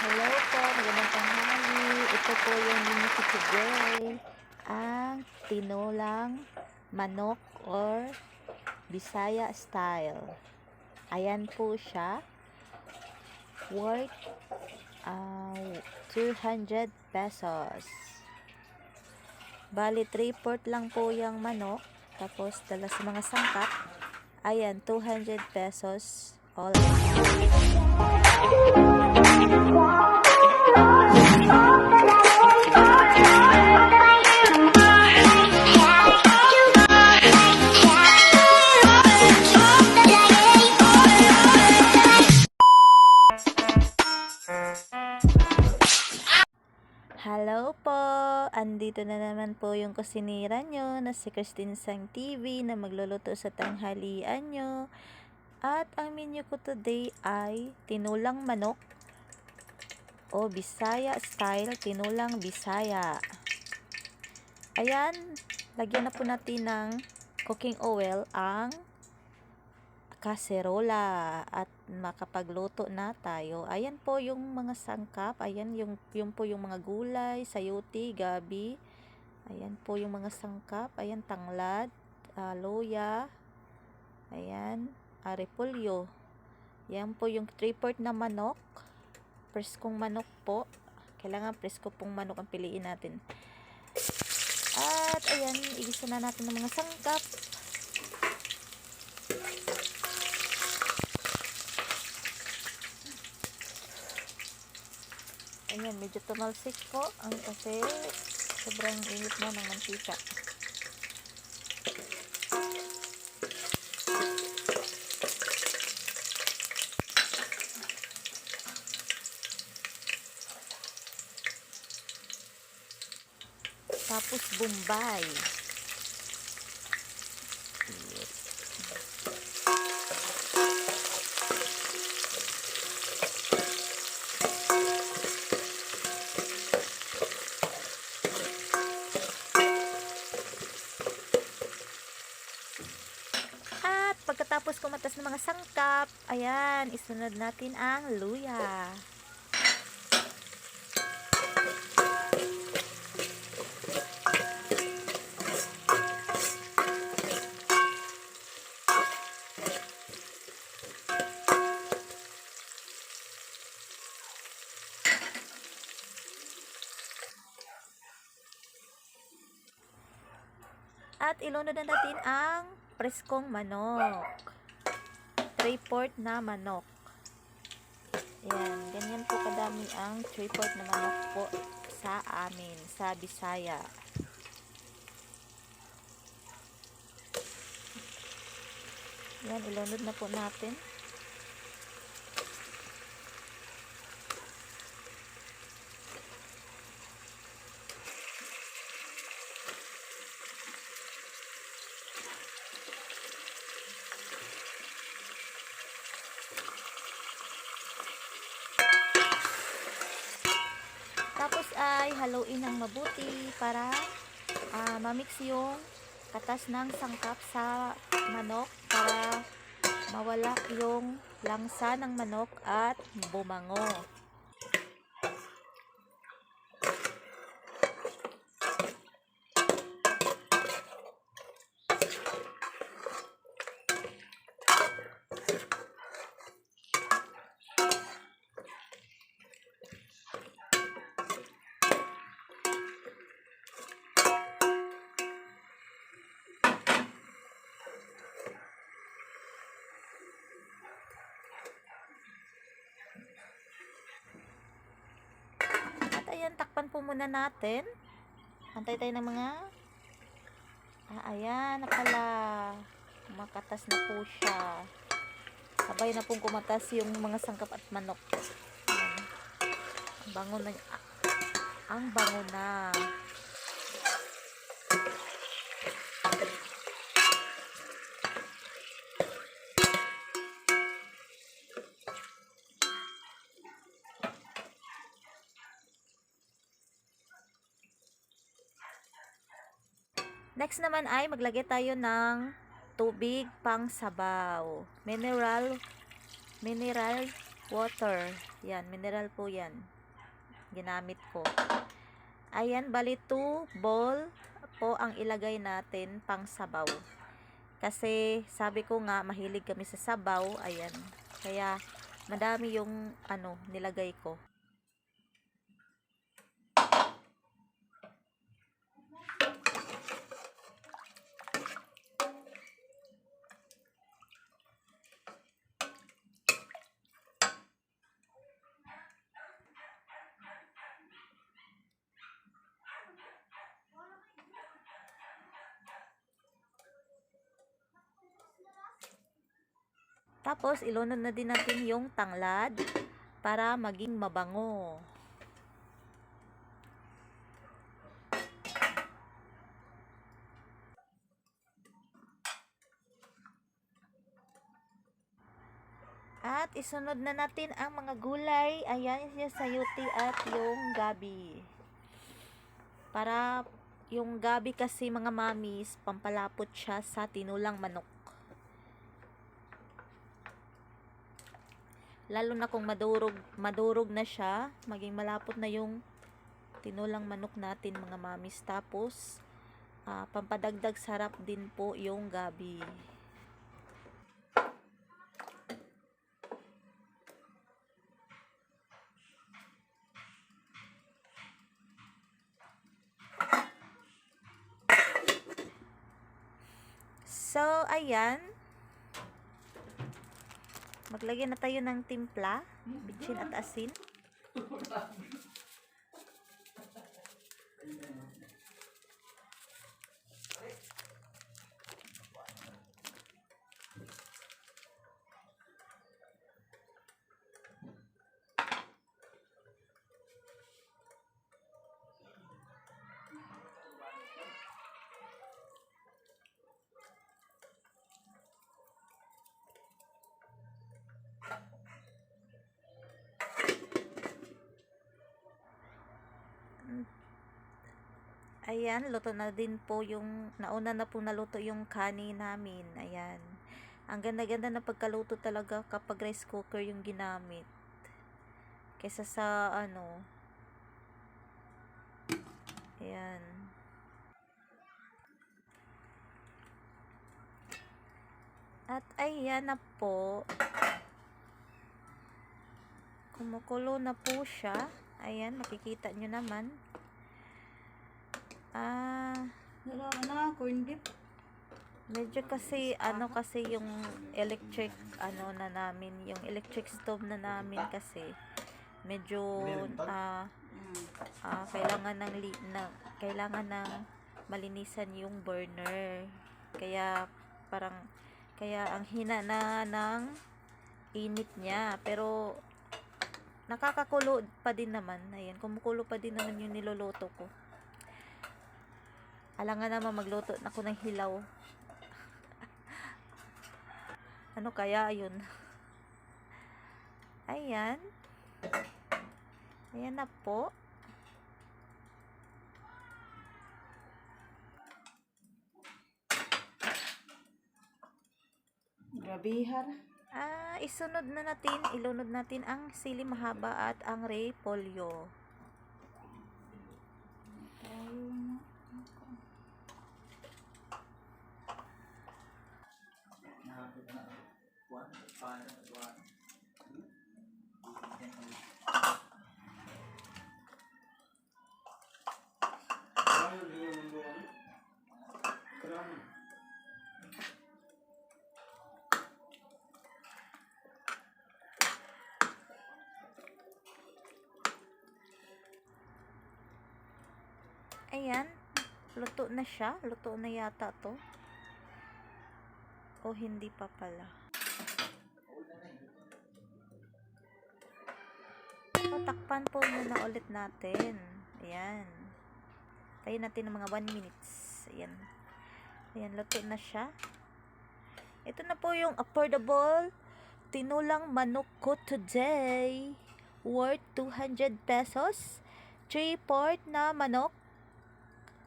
Hello po, magandang tanghali. Ito po yung menu ko today, ang tinolang manok or Bisaya style. Ayan po siya, worth 200 pesos. Bali 3/4 lang po yung manok, tapos dala sa mga sangkap. Ayan, 200 pesos all Hello po! Andito na naman po yung kusinira nyo na si Christine Sang TV na magluluto sa tanghalian nyo. At ang menu ko today ay tinulang manok o Bisaya style, tinulang Bisaya. Ayan, lagyan na po natin ng cooking oil ang kaserola at makapagluto na tayo. Ayan po yung mga sangkap. Ayan yung po yung mga gulay, sayote, gabi. Ayan po yung mga sangkap. Ayan, tanglad, loya. Ayan, repolyo. Ayan po yung 3/4 na manok. Preskong manok po. Kailangan presko pong manok ang piliin natin. At ayan, igisa na natin ng mga sangkap. Ayan, medyo tumalsik po kasi sobrang init na ng mantika. Tapos Bombay. At pagkatapos kumatas ng mga sangkap, ayan, isunod natin ang luya. At ilunod na natin ang preskong manok. 3/4 na manok. Ayan, ganyan po kadami ang 3/4 na manok po sa amin, sa Bisaya. Ayan, ilunod na po natin. Tapos ay haluin ng mabuti para mamix yung katas ng sangkap sa manok para mawala yung langsa ng manok at bumango. Ayan, takpan po muna natin. Antay tayo ng mga ayan na pala, makatas na po siya. Sabay na pong kumatas yung mga sangkap at manok. Ayan. Bango na, ang bango na. Next naman ay maglagay tayo ng tubig pang sabaw. Mineral water. Yan, mineral po yan. ginamit ko. Ayan, bali 2 bowl po ang ilagay natin pang sabaw. Kasi sabi ko nga, mahilig kami sa sabaw. Ayan. Kaya madami yung nilagay ko. Tapos, ilunod na din natin yung tanglad para maging mabango. At isunod na natin ang mga gulay. Ayan yung sayote at yung gabi. Para yung gabi kasi mga mamis, pampalapot siya sa tinulang manok. Lalo na kung madurog na siya, maging malapot na yung tinulang manok natin mga mamis. Tapos, pampadagdag sarap din po yung gabi. So, ayan. Maglagay na tayo ng timpla, bitsin at asin. Ayan, luto na din po yung, nauna na po naluto yung kanin namin. Ayan. Ang ganda-ganda na pagkaluto talaga kapag rice cooker yung ginamit. Kesa sa ayan. At ayan na po. Kumukulo na po siya. Ayan, makikita nyo naman. Corn beef. Medyo kasi kasi yung electric na namin, yung electric stove na namin kasi medyo kailangan ng malinisan yung burner. Kaya ang hina na ng init niya, pero nakakakulo pa din naman. Ayan, kumukulo pa din naman yung niluluto ko. Alangan naman magluto na ako ng hilaw. Ano kaya yun? Ayan. Ayan na po. Grabihar. Ilunod natin ang sili mahaba at ang repolyo. Ayan, luto na siya. Luto na yata to. O hindi pa pala. So, takpan po muna ulit natin. Ayan. Tayo natin ng mga 1 minutes. Ayan. Ayan, luto na siya. Ito na po yung affordable tinulang manok ko today. Worth 200 pesos. 3/4 na manok.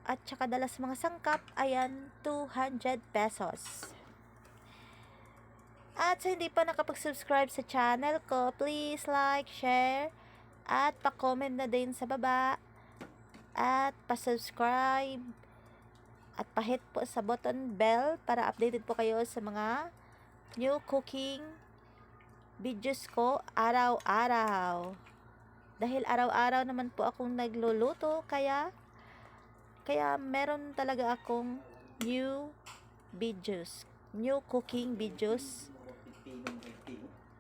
At saka dalas mga sangkap, ayan, 200 pesos. At sa hindi pa nakapag-subscribe sa channel ko, please like, share, At pa-comment na din sa baba. At pa-subscribe. At pa-hit po sa button bell para updated po kayo sa mga new cooking videos ko araw-araw. Dahil araw-araw naman po akong nagluluto, kaya meron talaga akong new videos, new cooking videos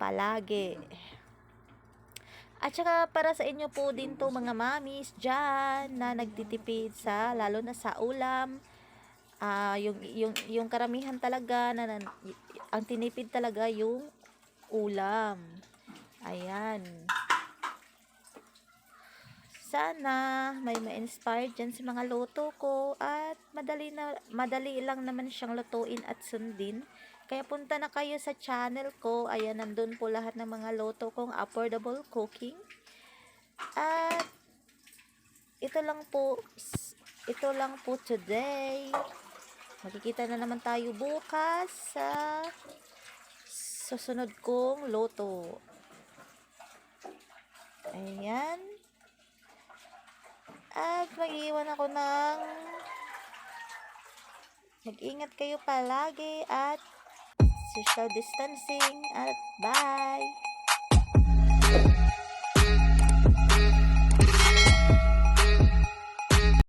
palagi. At saka para sa inyo po din to mga mamis dyan na nagtitipid sa, lalo na sa ulam. Yung karamihan talaga ang tinipid talaga yung ulam. Ayan. Sana may ma-inspire dyan sa mga luto ko at madali lang naman siyang lutuin at sundin. Kaya punta na kayo sa channel ko. Ayan, nandun po lahat ng mga luto kong affordable cooking. At ito lang po today. Makikita na naman tayo bukas sa susunod kong luto. Ayan. At mag-iwan ako mag-ingat kayo palagi at social distancing at bye!